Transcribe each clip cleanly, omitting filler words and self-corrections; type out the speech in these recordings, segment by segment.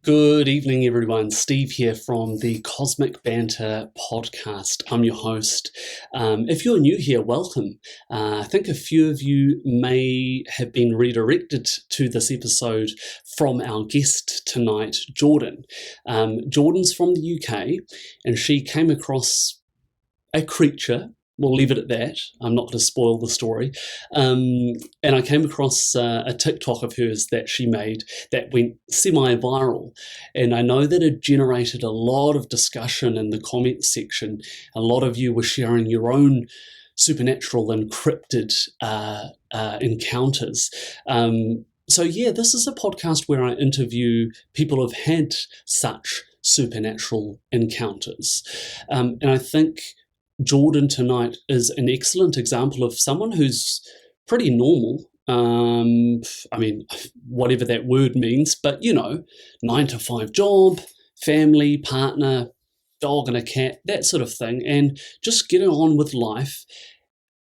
Good evening, everyone. Steve here from the Cosmic Banter podcast. I'm your host. If you're new here, welcome. I think a few of you may have been redirected to this episode from our guest tonight, Jordan. Jordan's from the UK, and she came across a creature. We'll leave it at that. I'm not going to spoil the story. And I came across a TikTok of hers that she made that went semi-viral. And I know that it generated a lot of discussion in the comments section. A lot of you were sharing your own supernatural and cryptid encounters. So this is a podcast where I interview people who've had such supernatural encounters. And I think Jordan tonight is an excellent example of someone who's pretty normal. Whatever that word means, but 9-to-5 job, family, partner, dog and a cat, that sort of thing, and just getting on with life,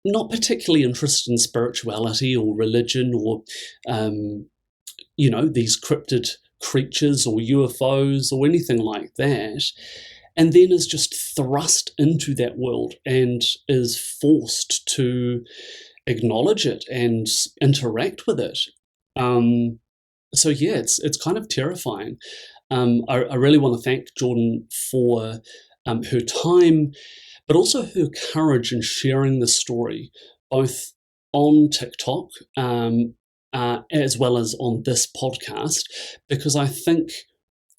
not particularly interested in spirituality or religion or, these cryptid creatures or UFOs or anything like that. And then is just thrust into that world and is forced to acknowledge it and interact with it. It's kind of terrifying. I really want to thank Jordan for her time, but also her courage in sharing the story, both on TikTok as well as on this podcast, because I think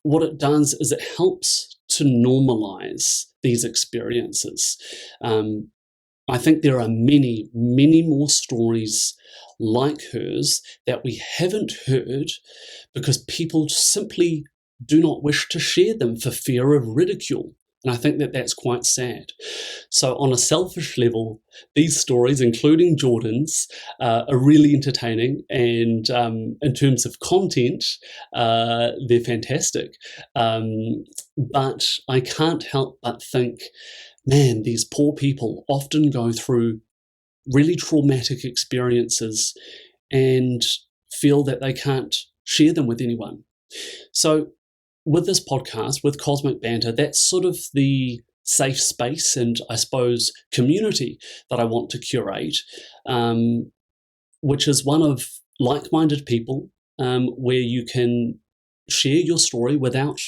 what it does is it helps to normalize these experiences. I think there are many, many more stories like hers that we haven't heard because people simply do not wish to share them for fear of ridicule. And I think that that's quite sad. So on a selfish level, these stories, including Jordan's, are really entertaining. And in terms of content, they're fantastic. But I can't help but think, man, these poor people often go through really traumatic experiences and feel that they can't share them with anyone. So with this podcast, with Cosmic Banter, that's sort of the safe space and, I suppose, community that I want to curate, which is one of like-minded people where you can share your story without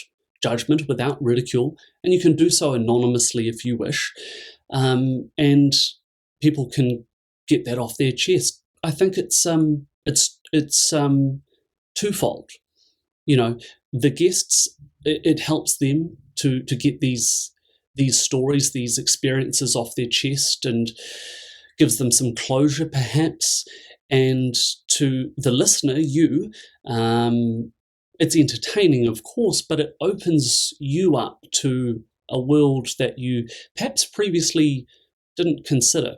judgment, without ridicule, and you can do so anonymously if you wish, and people can get that off their chest. I think it's twofold. The guests, it helps them to get these stories, these experiences off their chest and gives them some closure perhaps. And to the listener, you, it's entertaining, of course, but it opens you up to a world that you perhaps previously didn't consider.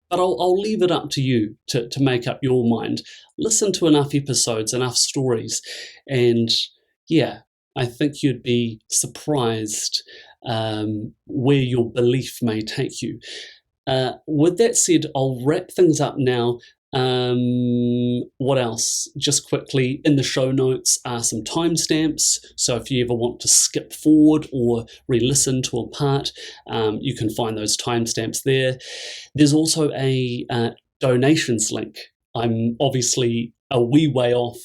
But I'll leave it up to you to make up your mind. Listen to enough episodes, enough stories, and I think you'd be surprised where your belief may take you. With that said, I'll wrap things up now. What else? Just quickly, in the show notes are some timestamps. So if you ever want to skip forward or re-listen to a part, you can find those timestamps there. There's also a donations link. I'm obviously a wee way off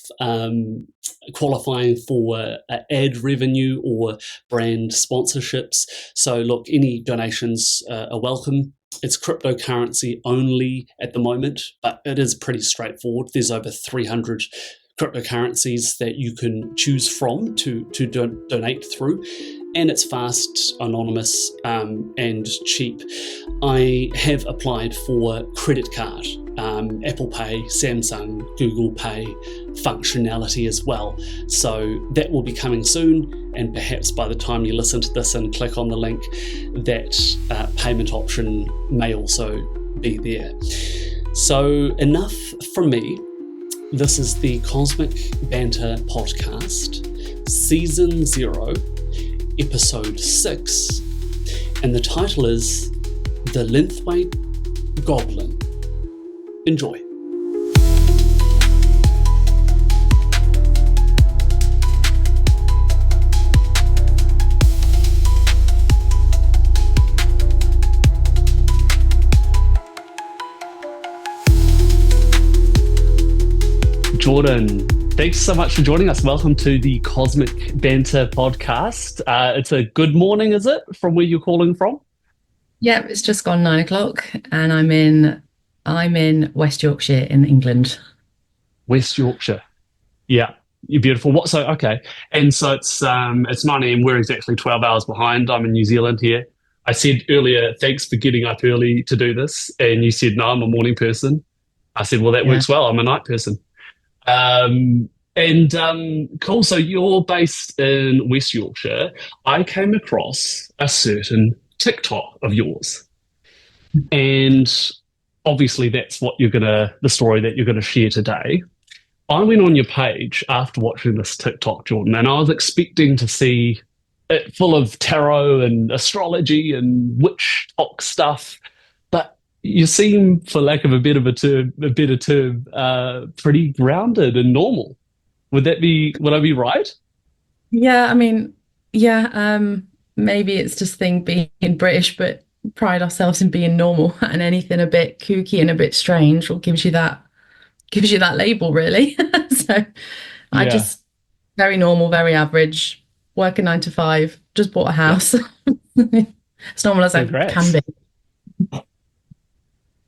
qualifying for ad revenue or brand sponsorships. So look, any donations are welcome. It's cryptocurrency only at the moment, but it is pretty straightforward. There's over 300 cryptocurrencies that you can choose from to donate through, and it's fast, anonymous, and cheap. I have applied for credit card, Apple Pay, Samsung, Google Pay functionality as well. So that will be coming soon, and perhaps by the time you listen to this and click on the link, that payment option may also be there. So enough from me. This is the Cosmic Banter podcast, Season 0, Episode 6, and the title is The Linthwaite Goblin. Enjoy. Jordan, thanks so much for joining us. Welcome to the Cosmic Banter podcast. It's a good morning, is it, from where you're calling from? Yeah, it's just gone 9 o'clock, and I'm in West Yorkshire in England. West Yorkshire. Yeah, you're beautiful. What? So okay, and so it's 9 a.m. We're exactly 12 hours behind. I'm in New Zealand here. I said earlier, thanks for getting up early to do this, and you said no, I'm a morning person. I said, well, that Yeah. works well. I'm a night person. And cool. So you're based in West Yorkshire. I came across a certain TikTok of yours, and obviously that's the story that you're gonna share today. I went on your page after watching this TikTok, Jordan, and I was expecting to see it full of tarot and astrology and witch talk stuff, but you seem, for lack of a better term, pretty grounded and normal. Would I be right? Yeah, I mean, yeah, maybe it's just thing being British, but pride ourselves in being normal, and anything a bit kooky and a bit strange will gives you that label, really. So I Yeah. just very normal, very average, working 9 to 5, just bought a Yeah. house. As normal as I can Congrats. be.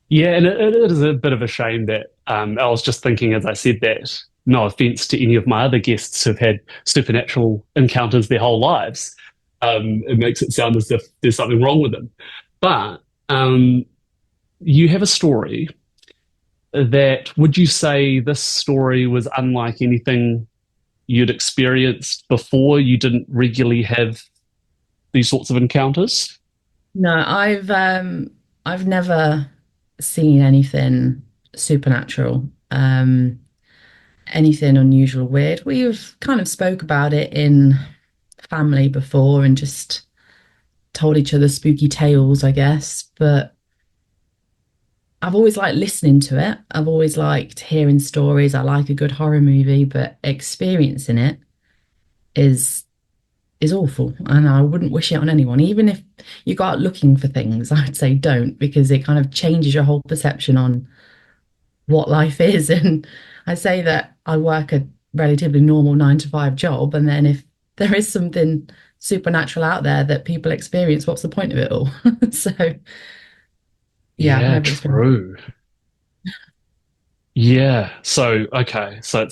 Yeah, and it is a bit of a shame that I was just thinking as I said that, no offense to any of my other guests who've had supernatural encounters their whole lives. It makes it sound as if there's something wrong with them. But you have a story that, would you say this story was unlike anything you'd experienced before? You didn't regularly have these sorts of encounters? No, I've never seen anything supernatural, anything unusual, weird. We've kind of spoke about it in family before and just told each other spooky tales, I guess. But I've always liked listening to it. I've always liked hearing stories. I like a good horror movie, but experiencing it is is awful, and I wouldn't wish it on anyone. Even if you go out looking for things, I'd say don't, because it kind of changes your whole perception on what life is. And I say that I work a relatively normal 9 to 5 job, and then if there is something supernatural out there that people experience, what's the point of it all? So yeah, I've Yeah, never experienced. true. Yeah. So okay. So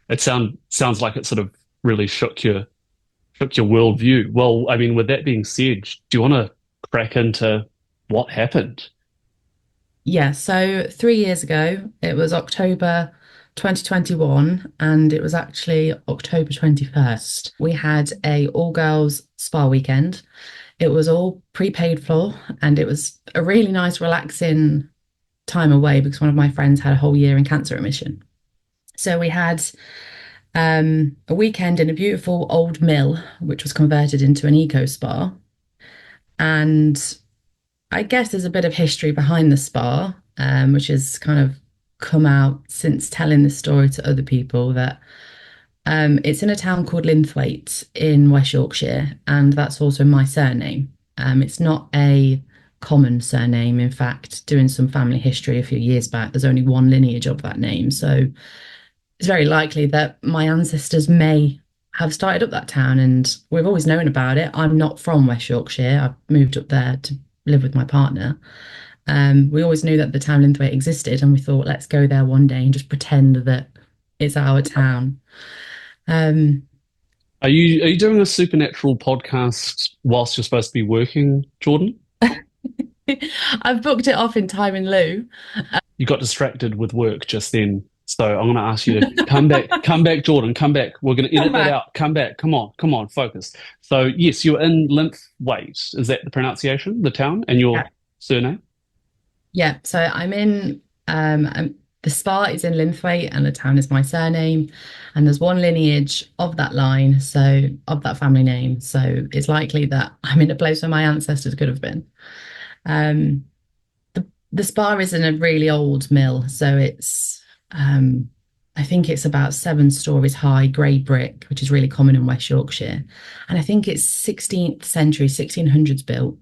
it sounds like it sort of really shook your worldview. Well, I mean, with that being said, do you want to crack into what happened? Yeah, so 3 years ago, it was October 2021, and it was actually October 21st. We had a all girls spa weekend. It was all prepaid for, and it was a really nice, relaxing time away because one of my friends had a whole year in cancer remission. So we had a weekend in a beautiful old mill, which was converted into an eco spa. And I guess there's a bit of history behind the spa, which has kind of come out since telling the story to other people, that it's in a town called Linthwaite in West Yorkshire, and that's also my surname. It's not a common surname. In fact, doing some family history a few years back, there's only one lineage of that name. So it's very likely that my ancestors may have started up that town, and we've always known about it. I'm not from West Yorkshire. I've moved up there to live with my partner. We always knew that the town Linthwaite existed, and we thought, let's go there one day and just pretend that it's our town. Um, Are you doing a supernatural podcast whilst you're supposed to be working, Jordan? I've booked it off in time in lieu. You got distracted with work just then. So I'm going to ask you to come back, Jordan, come back. We're going to Come edit that back. out. Come back. Come on, focus. So yes, you're in Linthwaite. Is that the pronunciation, the town, and Yeah. your surname? Yeah. So I'm in, the spa is in Linthwaite, and the town is my surname. And there's one lineage of that line, so of that family name. So it's likely that I'm in a place where my ancestors could have been. Um, the spa is in a really old mill, so um, I think it's about 7 stories high, grey brick, which is really common in West Yorkshire, and I think it's 16th century, 1600s built.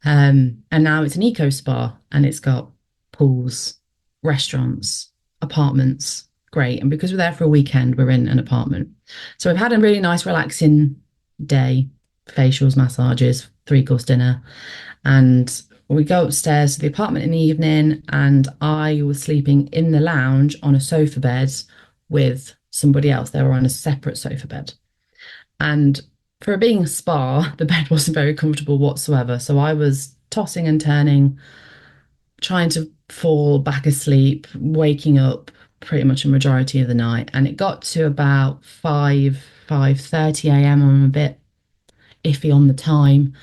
And now it's an eco spa, and it's got pools, restaurants, apartments. great. And because we're there for a weekend, we're in an apartment. So we've had a really nice, relaxing day, facials, massages, three-course dinner. And we go upstairs to the apartment in the evening, and I was sleeping in the lounge on a sofa bed with somebody else. They were on a separate sofa bed. And for it being a spa, the bed wasn't very comfortable whatsoever. So I was tossing and turning, trying to fall back asleep, waking up pretty much a majority of the night. And it got to about 5:30 a.m. I'm a bit iffy on the time.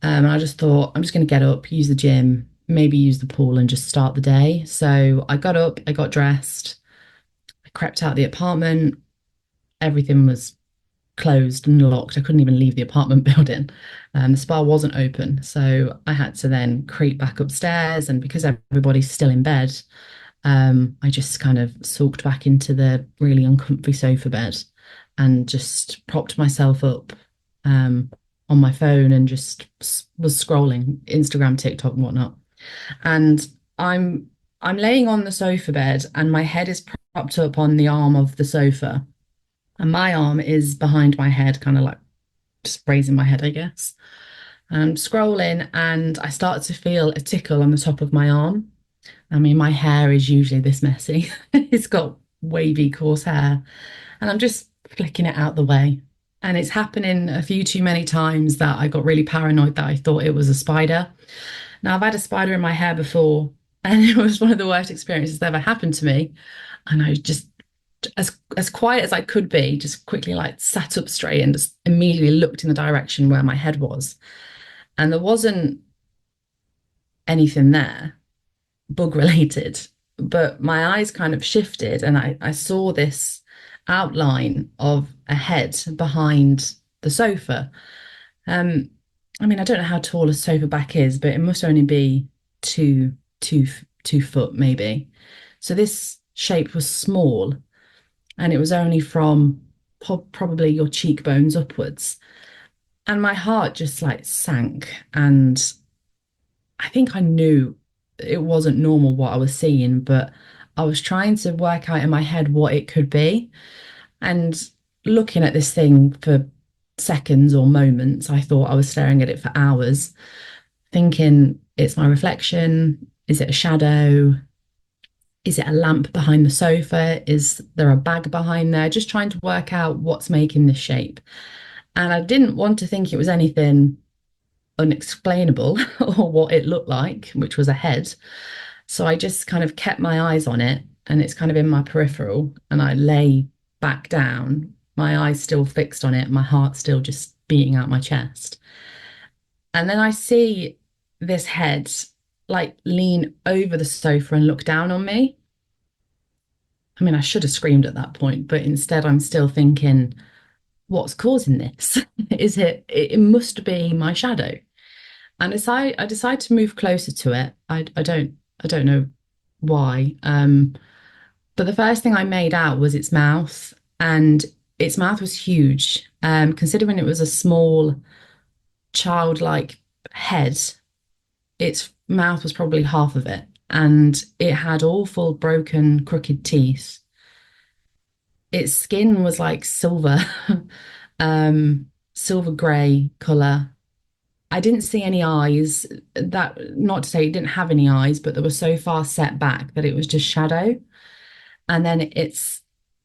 And I just thought, I'm just going to get up, use the gym, maybe use the pool and just start the day. So I got up, I got dressed, I crept out of the apartment. Everything was closed and locked. I couldn't even leave the apartment building. The spa wasn't open. So I had to then creep back upstairs. And because everybody's still in bed, I just kind of sulked back into the really uncomfy sofa bed and just propped myself up on my phone and just was scrolling Instagram, TikTok, and whatnot. And I'm I'm laying on the sofa bed and my head is propped up on the arm of the sofa. And my arm is behind my head, kind of like just raising my head, I guess. And I'm scrolling and I start to feel a tickle on the top of my arm. I mean, my hair is usually this messy. It's got wavy, coarse hair. And I'm just flicking it out the way. And it's happening a few too many times that I got really paranoid that I thought it was a spider. Now, I've had a spider in my hair before, and it was one of the worst experiences that ever happened to me. And I just, as quiet as I could be, just quickly like sat up straight and just immediately looked in the direction where my head was. And there wasn't anything there, bug related, but my eyes kind of shifted and I saw this outline of a head behind the sofa. Um, I mean, I don't know how tall a sofa back is, but it must only be two, 2 foot maybe. So this shape was small and it was only from probably your cheekbones upwards. And my heart just like sank. And I think I knew it wasn't normal what I was seeing, but I was trying to work out in my head what it could be. And looking at this thing for seconds or moments, I thought I was staring at it for hours, thinking it's my reflection. Is it a shadow? Is it a lamp behind the sofa? Is there a bag behind there? Just trying to work out what's making this shape. And I didn't want to think it was anything unexplainable or what it looked like, which was a head. So I just kind of kept my eyes on it and it's kind of in my peripheral. And I lay back down, my eyes still fixed on it, my heart still just beating out my chest. And then I see this head like lean over the sofa and look down on me. I mean, I should have screamed at that point, but instead I'm still thinking, what's causing this? Is it must be my shadow. And I decide to move closer to it. I don't know why. But the first thing I made out was its mouth, and its mouth was huge. Considering it was a small childlike head, its mouth was probably half of it, and it had awful broken, crooked teeth. Its skin was like silver, silver grey colour. I didn't see any eyes. That not to say it didn't have any eyes, but they were so far set back that it was just shadow. And then its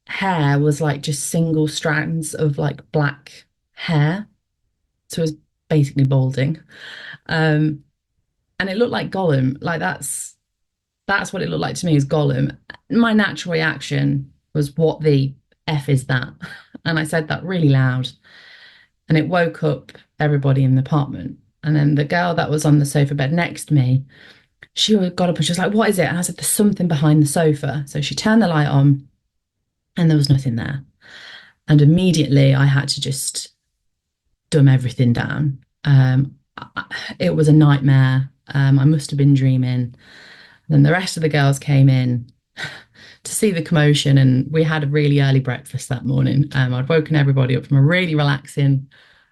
hair was like just single strands of like black hair. So it was basically balding. Um, and it looked like Gollum. Like that's what it looked like to me as Gollum. My natural reaction was, what the F is that? And I said that really loud. And it woke up everybody in the apartment. And then the girl that was on the sofa bed next to me, she got up and she was like, "What is it?" And I said, "There's something behind the sofa." So she turned the light on and there was nothing there. And immediately I had to just dumb everything down. It was a nightmare. I must have been dreaming. Then the rest of the girls came in to see the commotion, and we had a really early breakfast that morning. I'd woken everybody up from a really relaxing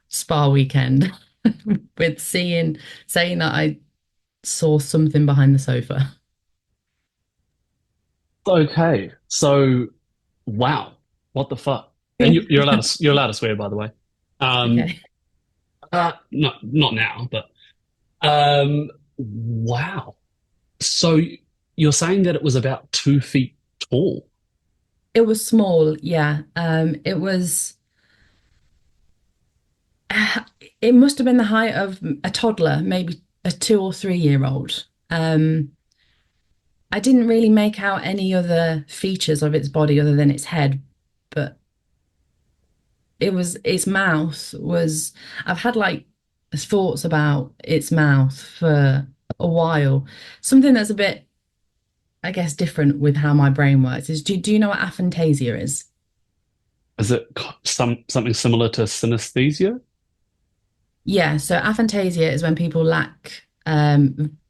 spa weekend with saying that I saw something behind the sofa. Okay, so Wow. What the fuck? And you're allowed to swear, by the way. Um, Okay. not now, but wow. So you're saying that it was about 2 feet tall? It was small, yeah. It was it must have been the height of a toddler, maybe a 2 or 3 year old. I didn't really make out any other features of its body other than its head, but its mouth was I've had like thoughts about its mouth for a while. Something that's a bit, I guess, different with how my brain works is do you know what aphantasia is? Is it something similar to synesthesia? Yeah, so aphantasia is when people lack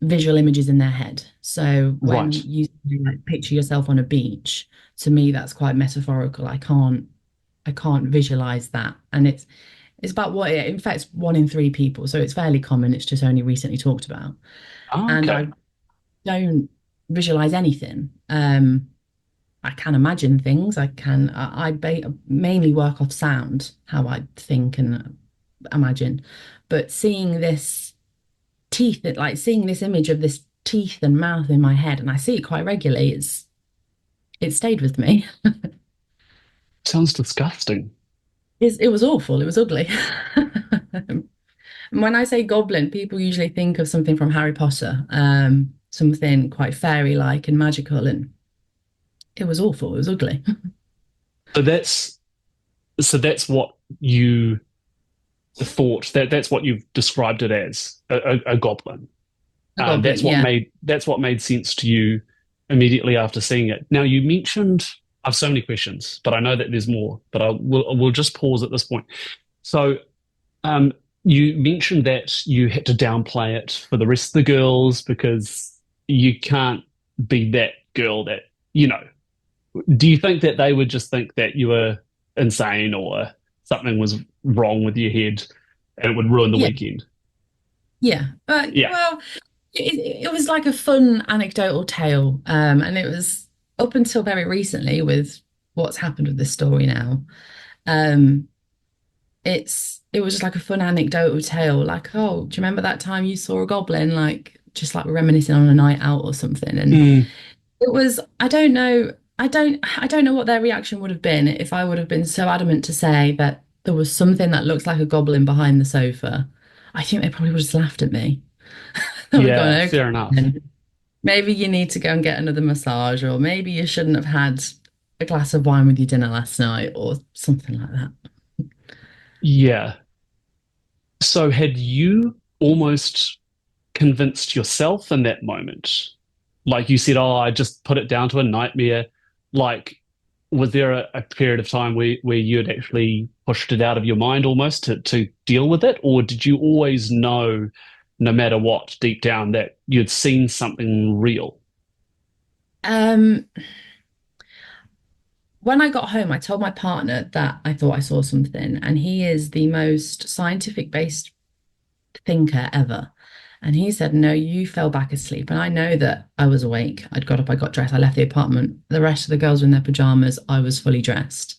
visual images in their head. So when Right. you like picture yourself on a beach, to me that's quite metaphorical. I can't visualize that, and it's about what it infects 1 in 3 people, so it's fairly common. It's just only recently talked about, Oh, and okay. I don't visualize anything. I can imagine things. I mainly work off sound, how I think and imagine. But seeing this seeing this image of this teeth and mouth in my head, and I see it quite regularly, it stayed with me. Sounds disgusting. It was awful. It was ugly. And when I say goblin, people usually think of something from Harry Potter, something quite fairy-like and magical, and it was awful. It was ugly. So that's what you thought that's what you've described it as a goblin. A goblin, yeah. That's what made sense to you immediately after seeing it. Now you mentioned I have so many questions, but I know that there's more. But we'll just pause at this point. So um, you mentioned that you had to downplay it for the rest of the girls because you can't be that girl that you know. Do you think that they would just think that you were insane or something was wrong with your head and it would ruin the Yeah, weekend? yeah. Yeah. Well, it was like a fun anecdotal tale. And it was up until very recently with what's happened with this story now. Um, it was just like a fun anecdotal tale, like, oh, do you remember that time you saw a goblin? Like just like reminiscing on a night out or something. And Mm, it was, I don't know, I don't know what their reaction would have been if I would have been so adamant to say that there was something that looks like a goblin behind the sofa. I think they probably would have just laughed at me. They would have gone, yeah, okay, fair enough. then maybe you need to go and get another massage, or maybe you shouldn't have had a glass of wine with your dinner last night, or something like that. Yeah. So had you almost convinced yourself in that moment? Like you said, oh, I just put it down to a nightmare. Like, was there a period of time where you had actually pushed it out of your mind almost to deal with it? Or did you always know, no matter what, deep down, that you'd seen something real? Um, when I got home, I told my partner that I thought I saw something, and he is the most scientific based thinker ever. And he said, no, you fell back asleep. And I know that I was awake. I'd got up, I got dressed, I left the apartment. The rest of the girls were in their pajamas. I was fully dressed.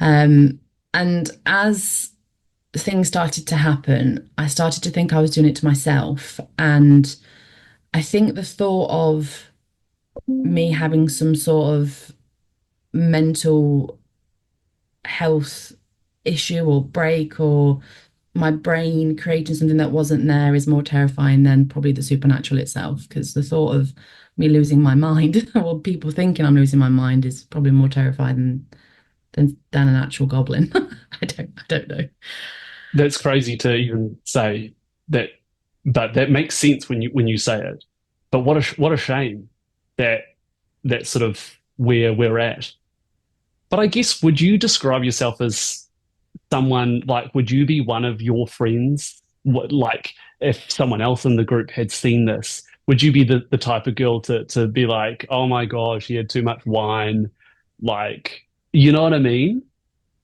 Um, and as things started to happen, I started to think I was doing it to myself. And I think the thought of me having some sort of mental health issue or break, or my brain creating something that wasn't there, is more terrifying than probably the supernatural itself. Because the thought of me losing my mind or people thinking I'm losing my mind is probably more terrifying than an actual goblin. I don't know. That's crazy to even say that, but that makes sense when you say it. But what a shame that that's sort of where we're at. But I guess would you describe yourself as someone like would you be one of your friends? What like if someone else in the group had seen this, would you be the type of girl to be like, oh my gosh, he had too much wine, like you know what I mean?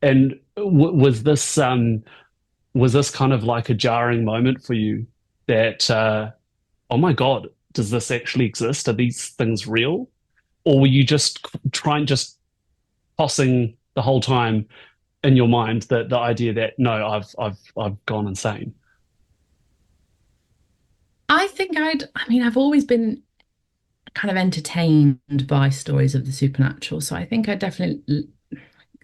And was this kind of like a jarring moment for you that oh my god, does this actually exist? Are these things real? Or were you just trying just tossing the whole time in your mind the idea that no, I've gone insane. I mean, I've always been kind of entertained by stories of the supernatural. So I think I'd definitely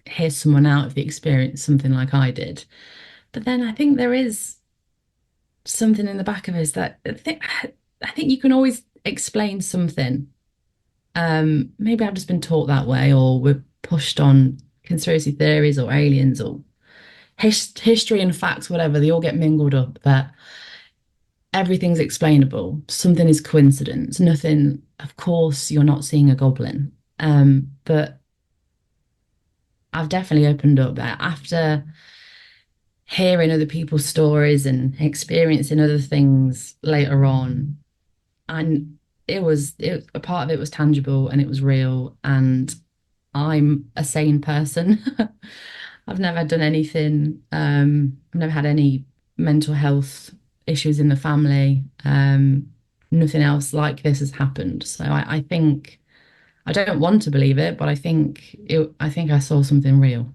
hear someone out if they experienced something like I did. But then I think there is something in the back of us that I think you can always explain something. Maybe I've just been taught that way, or we're pushed on conspiracy theories or aliens or history and facts, whatever. They all get mingled up that everything's explainable. Something is coincidence. Nothing, of course, you're not seeing a goblin. But I've definitely opened up there after hearing other people's stories and experiencing other things later on. And a part of it was tangible and it was real. And I'm a sane person. I've never done anything. I've never had any mental health issues in the family. Nothing else like this has happened. So I think I don't want to believe it, but I think I saw something real.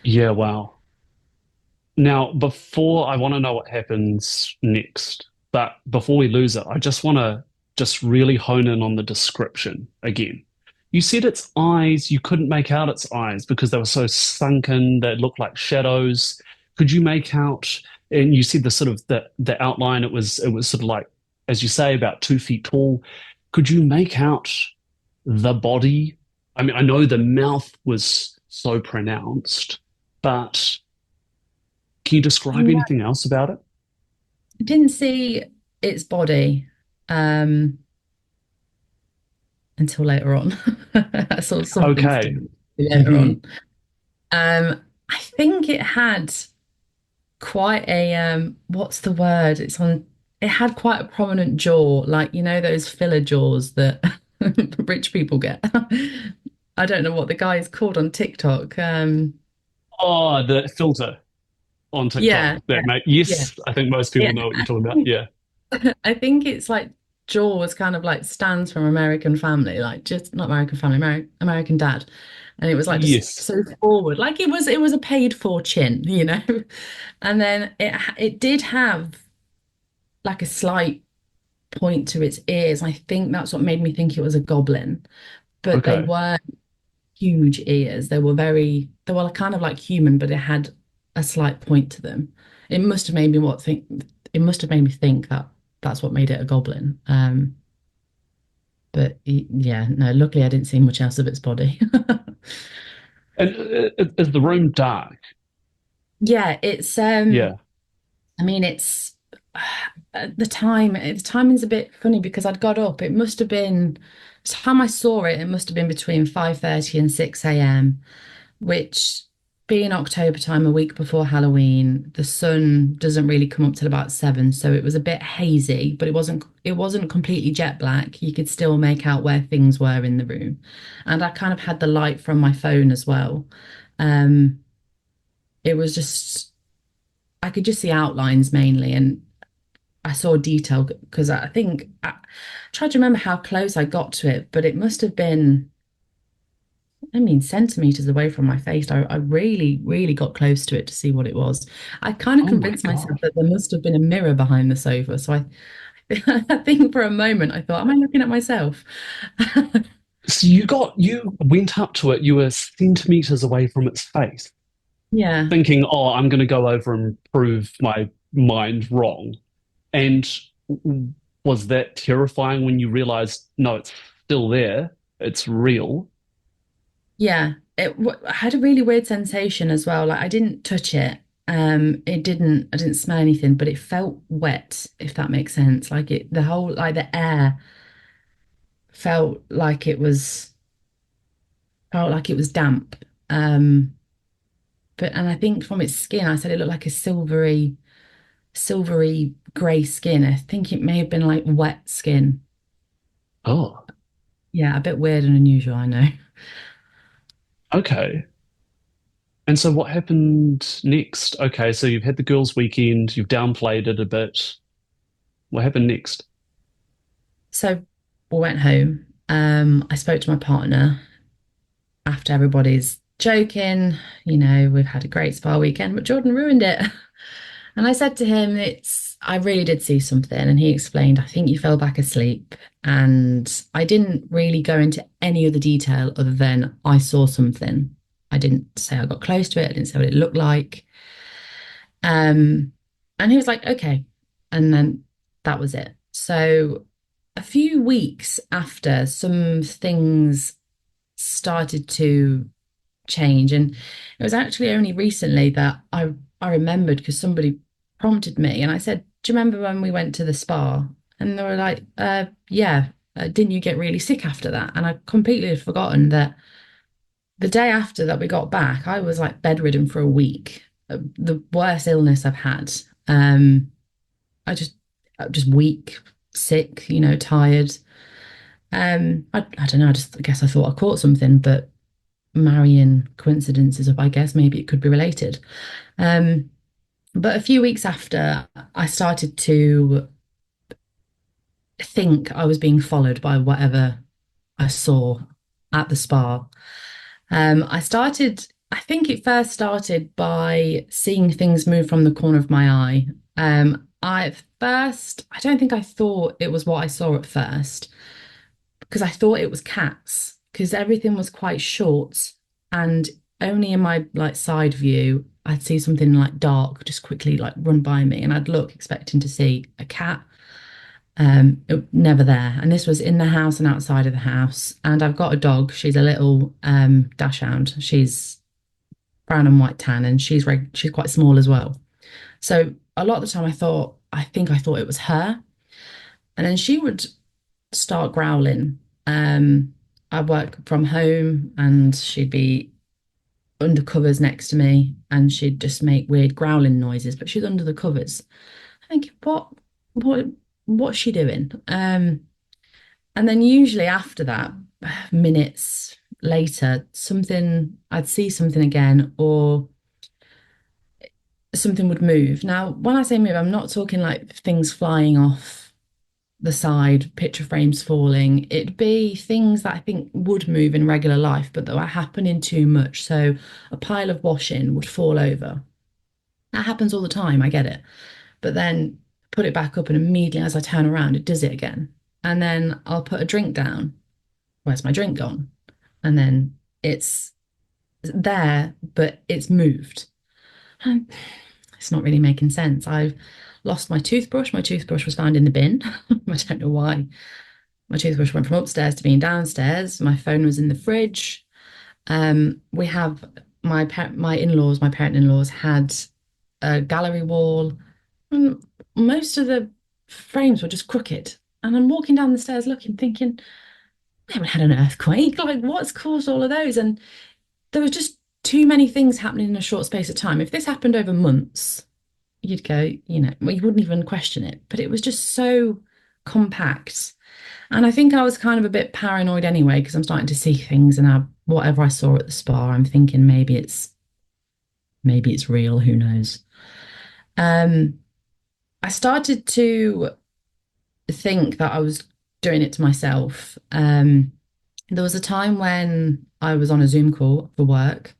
Yeah, wow. Now, before I want to know what happens next, but before we lose it, I just want to just really hone in on the description again. You said its eyes, you couldn't make out its eyes because they were so sunken, they looked like shadows. Could you make out, and you said the sort of the outline, it was sort of like, as you say, about 2 feet tall. Could you make out the body? I mean, I know the mouth was so pronounced, but can you describe Yeah. anything else about it? I didn't see its body um, until later on. I saw something to Okay. do later Hmm. on. I think it had quite a what's the word? It had quite a prominent jaw, like you know those filler jaws that rich people get. I don't know what the guy is called on TikTok. Oh, the filter on TikTok Yeah, that make yeah, yes, I think most people yeah. know what you're talking about. Yeah. I think it's like Jaws kind of like stands from American Family, like just not American Family, American Dad. And it was like just Yes. so forward. Like it was a paid for chin, you know. And then it did have like a slight point to its ears. I think that's what made me think it was a goblin. But they Okay. were huge ears. They were kind of like human, but it had a slight point to them. It must have made me what think it must have made me think that that's what made it a goblin. But yeah, no, luckily I didn't see much else of its body. And is the room dark? Yeah, Yeah. I mean it's the timing's a bit funny because I'd got up. It must have been the time I saw it, it must have been between 5:30 and 6 a.m., which being October time, a week before Halloween, the sun doesn't really come up till about 7, so it was a bit hazy, but it wasn't completely jet black. You could still make out where things were in the room. And I kind of had the light from my phone as well. Um, it was just I could just see outlines mainly, and I saw detail because I tried to remember how close I got to it, but it must have been, I mean, centimeters away from my face. I really, really got close to it to see what it was. I kind of Oh my convinced myself God. that there must have been a mirror behind the sofa. So I think for a moment I thought, am I looking at myself? So you went up to it, you were centimeters away from its face, Yeah. thinking, oh, I'm going to go over and prove my mind wrong. And was that terrifying when you realized, no, it's still there, it's real? Yeah. I had a really weird sensation as well. Like I didn't touch it. I didn't smell anything, but it felt wet, if that makes sense. The whole, like the air felt like it was damp. Um, and I think from its skin, I said it looked like a silvery grey skin. I think it may have been like wet skin. Oh, Yeah, a bit weird and unusual, I know. okay. And so what happened next? Okay, so you've had the girls' weekend, you've downplayed it a bit. What happened next? So we went home. I spoke to my partner. after everybody's joking, we've had a great spa weekend, but Jordan ruined it. And I said to him, I really did see something. And he explained, I think you fell back asleep. And I didn't really go into any other detail other than I saw something. I didn't say I got close to it. I didn't say what it looked like. Um, and he was like, okay. And then that was it. So a few weeks after, some things started to change. And it was actually only recently that I remembered because somebody prompted me and I said, do you remember when we went to the spa? And they were like, yeah, didn't you get really sick after that? And I completely had forgotten that the day after that we got back, I was like bedridden for a week. The worst illness I've had. I just weak, sick, tired. I don't know. I guess I thought I caught something, but marrying coincidences of, I guess maybe it could be related. Um, but a few weeks after, I started to think I was being followed by whatever I saw at the spa. I think it first started by seeing things move from the corner of my eye. I don't think I thought it was what I saw at first because I thought it was cats because everything was quite short and only in my like side view I'd see something like dark just quickly like run by me and I'd look expecting to see a cat. Never there. And this was in the house and outside of the house. And I've got a dog. She's a little dachshund. She's brown and white tan, and she's quite small as well. So a lot of the time I thought it was her. And then she would start growling. I work from home and she'd be under covers next to me and she'd just make weird growling noises, but she's under the covers. I think, what, what's she doing? And then usually after that, minutes later, I'd see something again or something would move. Now, when I say move, I'm not talking like things flying off the side, picture frames falling. It'd be things that I think would move in regular life, but that were happening too much. So a pile of washing would fall over. That happens all the time, I get it. But then put it back up, and immediately as I turn around, it does it again. And then I'll put a drink down. Where's my drink gone? And then it's there, but it's moved. And it's not really making sense. I've lost my toothbrush. My toothbrush was found in the bin. I don't know why. My toothbrush went from upstairs to being downstairs. My phone was in the fridge. We have my in-laws, my parent in-laws had a gallery wall. And most of the frames were just crooked. And I'm walking down the stairs looking, thinking, we haven't had an earthquake. Like, what's caused all of those? And there was just too many things happening in a short space of time. If this happened over months, you'd go, well, you wouldn't even question it. But it was just so compact. And I think I was kind of a bit paranoid anyway, because I'm starting to see things and whatever I saw at the spa, I'm thinking maybe it's real, who knows. I started to think that I was doing it to myself. There was a time when I was on a Zoom call for work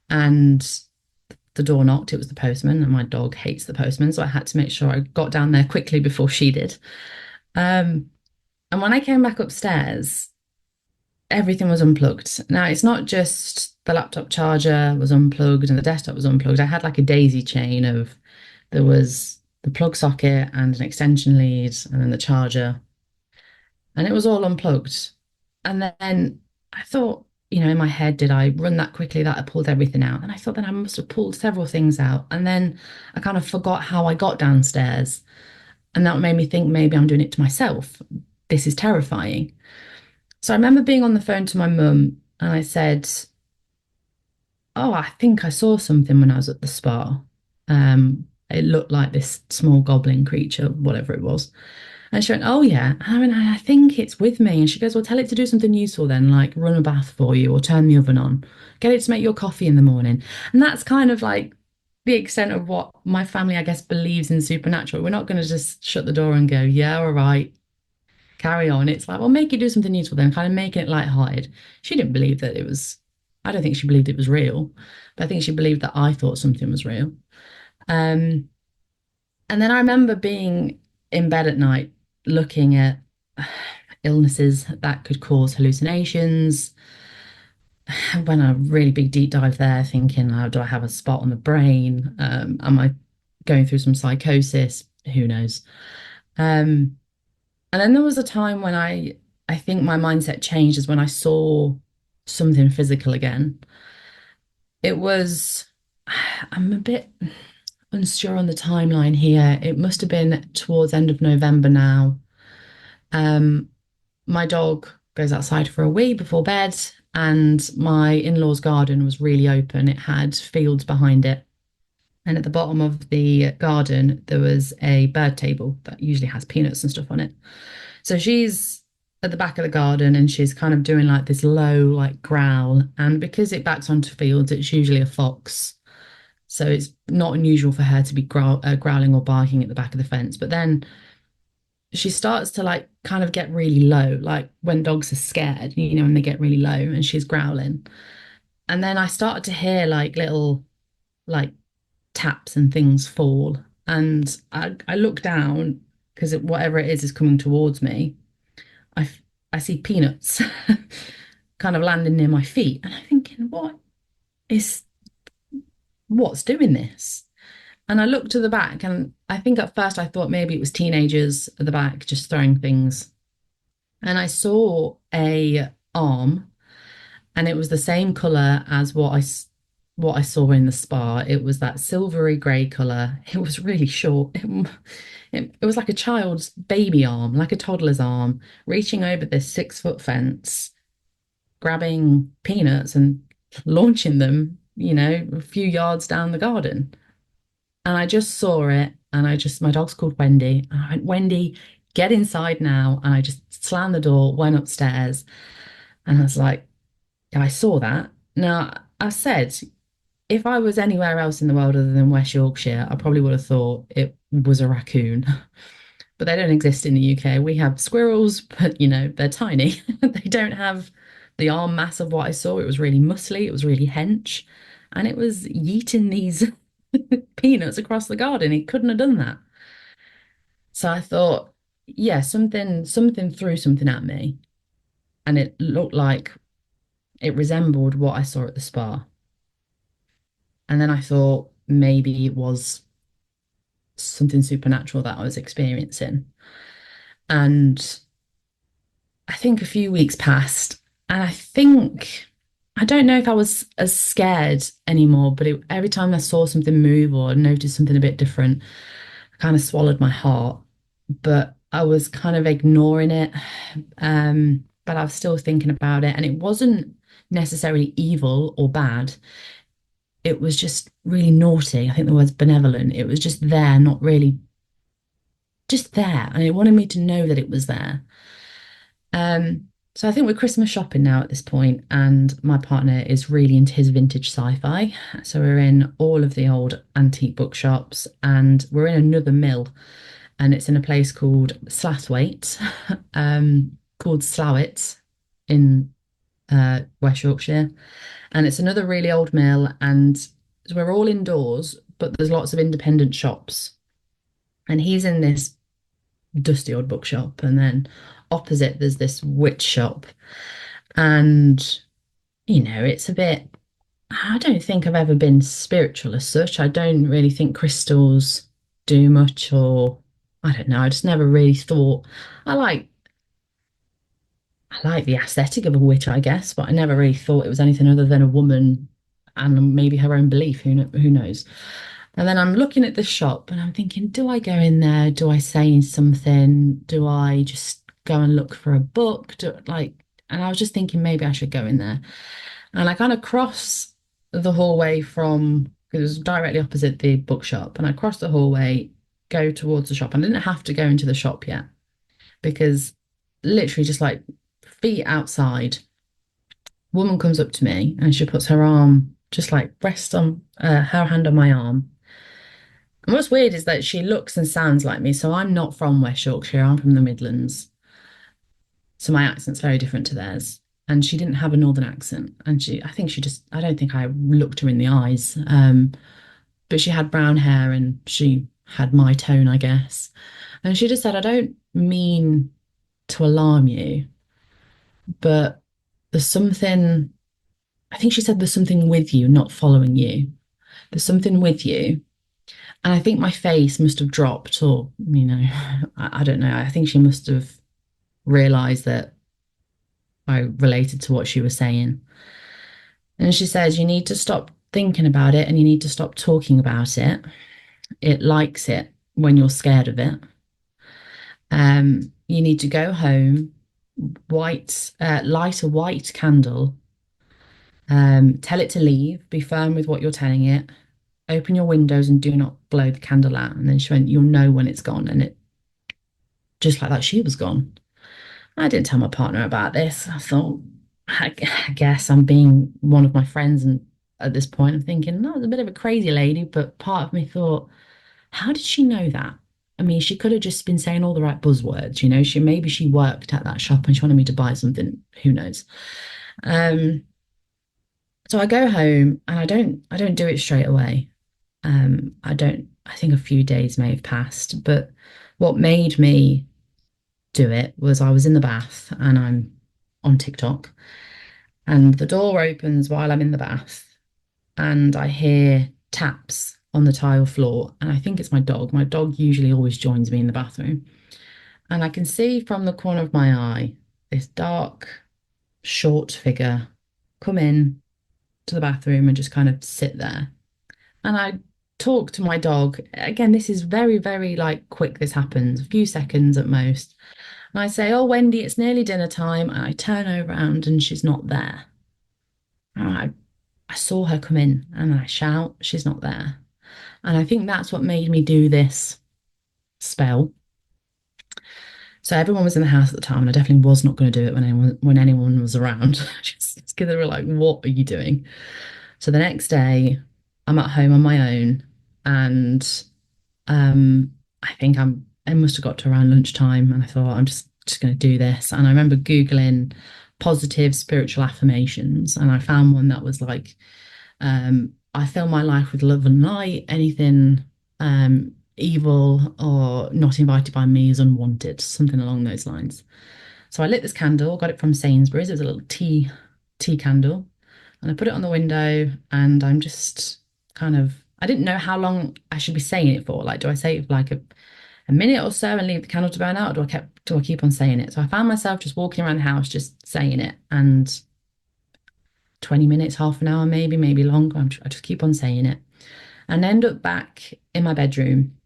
and the door knocked. It was the postman, and my dog hates the postman. So I had to make sure I got down there quickly before she did. And when I came back upstairs, everything was unplugged. Now, it's not just the laptop charger was unplugged and the desktop was unplugged. I had like a daisy chain of there was the plug socket and an extension lead and then the charger, and it was all unplugged. And then I thought, in my head, did I run that quickly that I pulled everything out? And I thought then I must have pulled several things out. And then I kind of forgot how I got downstairs. And that made me think maybe I'm doing it to myself. This is terrifying. So I remember being on the phone to my mum and I said, oh, I think I saw something when I was at the spa. It looked like this small goblin creature, whatever it was. And she went, oh, yeah. And I went, I think it's with me. And she goes, well, tell it to do something useful then, like run a bath for you or turn the oven on. Get it to make your coffee in the morning. And that's kind of like the extent of what my family, I guess, believes in supernatural. We're not going to just shut the door and go, yeah, all right, carry on. It's like, well, make it do something useful then, kind of making it lighthearted. She didn't believe that it was I don't think she believed it was real, but I think she believed that I thought something was real. Um, and then I remember being in bed at night looking at illnesses that could cause hallucinations. When a really big deep dive there, thinking, oh, do I have a spot on the brain? Am I going through some psychosis? Who knows? Um, and then there was a time when I think my mindset changed is when I saw something physical again. It was, I'm a bit unsure on the timeline here. It must have been towards end of November now. Um, my dog goes outside for a wee before bed, and my in-law's garden was really open. It had fields behind it. And at the bottom of the garden, there was a bird table that usually has peanuts and stuff on it. So she's at the back of the garden and she's kind of doing like this low, like growl. And because it backs onto fields, it's usually a fox. So it's not unusual for her to be growling or barking at the back of the fence. But then she starts to like kind of get really low, like when dogs are scared, when they get really low and she's growling. And then I started to hear like little like taps and things fall. And I look down because whatever it is coming towards me. I, I see peanuts kind of landing near my feet. And I'm thinking, is, what's doing this? And I looked to the back, and I think at first I thought maybe it was teenagers at the back just throwing things. And I saw a arm, and it was the same color as what I saw in the spa. It was that silvery grey color. It was really short. It was like a child's baby arm, like a toddler's arm, reaching over this 6 foot fence, grabbing peanuts and launching them, a few yards down the garden. And I just saw it, and my dog's called Wendy. And I went, Wendy, get inside now. And I just slammed the door, went upstairs, and I was like, I saw that. Now, I said, if I was anywhere else in the world other than West Yorkshire, I probably would have thought it was a raccoon. But they don't exist in the UK. We have squirrels, but they're tiny. They don't have the arm mass of what I saw. It was really muscly, it was really hench, and it was yeeting these peanuts across the garden. He couldn't have done that. So I thought, yeah, something threw something at me, and it looked like it resembled what I saw at the spa. And then I thought maybe it was something supernatural that I was experiencing. And I think a few weeks passed, and I don't know if I was as scared anymore, but every time I saw something move or noticed something a bit different, I kind of swallowed my heart. But I was kind of ignoring it. But I was still thinking about it, and it wasn't necessarily evil or bad. It was just really naughty. I think the word's benevolent. It was just there, not really just there. And it wanted me to know that it was there. So I think we're Christmas shopping now at this point, and my partner is really into his vintage sci-fi. So we're in all of the old antique bookshops, and we're in another mill, and it's in a place called Slathwaite, called Slowett in West Yorkshire. And it's another really old mill, and we're all indoors, but there's lots of independent shops. And he's in this dusty old bookshop, and then opposite there's this witch shop. And it's a bit, I don't think I've ever been spiritual as such. I don't really think crystals do much, or I don't know, I just never really thought. I like I like the aesthetic of a witch, I guess, but I never really thought it was anything other than a woman and maybe her own belief. Who knows? And then I'm looking at the shop and I'm thinking, do I go in there? Do I say something? Do I just go and look for a book? And I was just thinking maybe I should go in there. And I kind of cross the hallway from, because it was directly opposite the bookshop, and I crossed the hallway, go towards the shop. And I didn't have to go into the shop yet because literally just like feet outside, woman comes up to me and she puts her arm, just like rest on her hand on my arm. And what's weird is that she looks and sounds like me. So I'm not from West Yorkshire, I'm from the Midlands. So my accent's very different to theirs. and she didn't have a northern accent. And I think I don't think I looked her in the eyes. But she had brown hair and she had my tone, I guess. And she just said, I don't mean to alarm you, but there's something, I think she said there's something with you, not following you. There's something with you. And I think my face must have dropped, or, I don't know. I think she must have realized that I related to what she was saying. And she says, you need to stop thinking about it and you need to stop talking about it. It likes it when you're scared of it. You need to go home, light a white candle, tell it to leave, be firm with what you're telling it, open your windows and do not blow the candle out. And then she went, you'll know when it's gone. And it just like that, she was gone. I didn't tell my partner about this. I thought, I guess I'm being one of my friends. And at this point, I'm thinking, no, it's a bit of a crazy lady. But part of me thought, how did she know that? I mean, she could have just been saying all the right buzzwords, maybe she worked at that shop and she wanted me to buy something. Who knows? Um, so I go home and I don't do it straight away. I think a few days may have passed, but what made me do it was I was in the bath and I'm on TikTok and the door opens while I'm in the bath and I hear taps on the tile floor. And I think it's my dog. My dog usually always joins me in the bathroom. And I can see from the corner of my eye this dark, short figure come in to the bathroom and just kind of sit there. And I talk to my dog. Again, this is very, very like quick. This happens, a few seconds at most. And I say, oh, Wendy, it's nearly dinner time. And I turn around and she's not there. And I saw her come in and I shout, she's not there. And I think that's what made me do this spell. So everyone was in the house at the time, and I definitely was not going to do it when anyone was around. Just because they were like, "What are you doing?" So the next day, I'm at home on my own, and I think I must have got to around lunchtime, and I thought I'm just going to do this. And I remember Googling positive spiritual affirmations, and I found one that was like, I fill my life with love and light. Anything evil or not invited by me is unwanted, something along those lines. So I lit this candle, got it from Sainsbury's. It was a little tea candle, and I put it on the window. And I'm just kind of, I didn't know how long I should be saying it for. Like, do I say it for like a minute or so and leave the candle to burn out, or do I keep on saying it? So I found myself just walking around the house, just saying it, and 20 minutes, half an hour, maybe longer. I just keep on saying it and end up back in my bedroom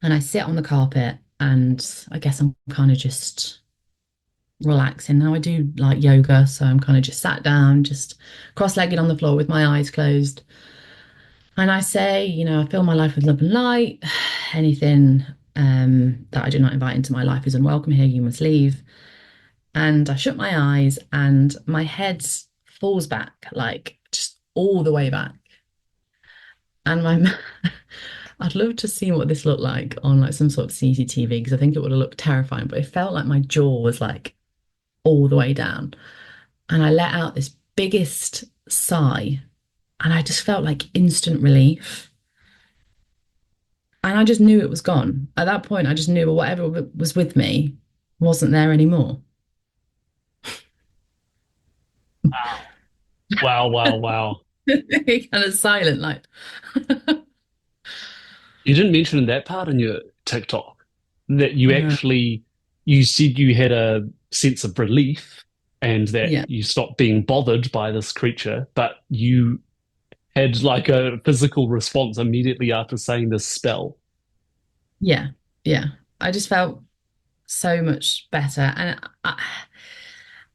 and I sit on the carpet and I guess I'm kind of just relaxing. Now I do like yoga, so I'm kind of just sat down, just cross-legged on the floor with my eyes closed. And I say, I fill my life with love and light. Anything that I do not invite into my life is unwelcome here. You must leave. And I shut my eyes and my head falls back, like just all the way back. And I'd love to see what this looked like on like some sort of CCTV because I think it would have looked terrifying, but it felt like my jaw was like all the way down. And I let out this biggest sigh and I just felt like instant relief. And I just knew it was gone. At that point, I just knew whatever was with me wasn't there anymore. Wow, wow, wow. Kind of silent, like, You didn't mention in that part in your TikTok that you no, actually you said you had a sense of relief and that yeah, you stopped being bothered by this creature, but you had like a physical response immediately after saying this spell. yeah, yeah. I just felt so much better. And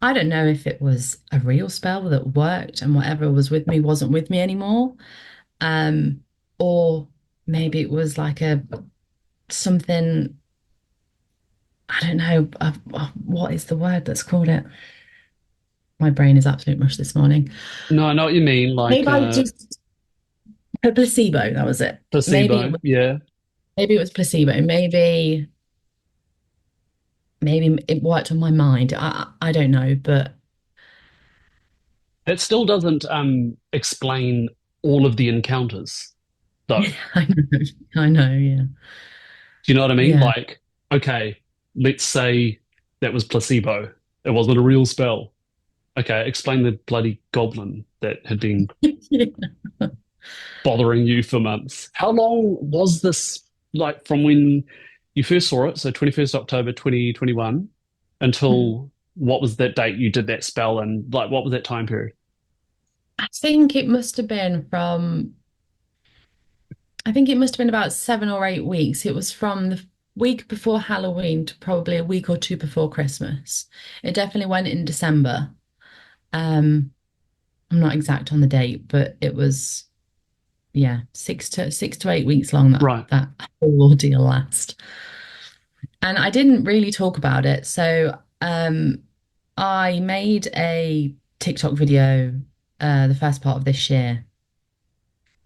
I don't know if it was a real spell that worked and whatever was with me wasn't with me anymore. Um, or maybe it was like a something, I don't know, what is the word that's called it? My brain is absolute mush this morning. No, I know what you mean, like Maybe I just a placebo, that was it. placebo. Yeah. Maybe it was placebo. Maybe it worked on my mind. I don't know, but That still doesn't explain all of the encounters, though. I know, I know, yeah. Do you know what I mean? Yeah. Like, okay, let's say that was placebo. It wasn't a real spell. Okay, explain the bloody goblin that had been Yeah. bothering you for months. How long was this, like, from when you first saw it, so 21st October 2021, until what was that date you did that spell, and like what was that time period? I think it must have been from, I think it must have been about 7 or 8 weeks. It was from the week before Halloween to probably a week or two before Christmas. It definitely went in December. Um, I'm not exact on the date, but it was, yeah, 6 to 8 weeks long that Right. that whole ordeal last. And I didn't really talk about it. So I made a TikTok video the first part of this year,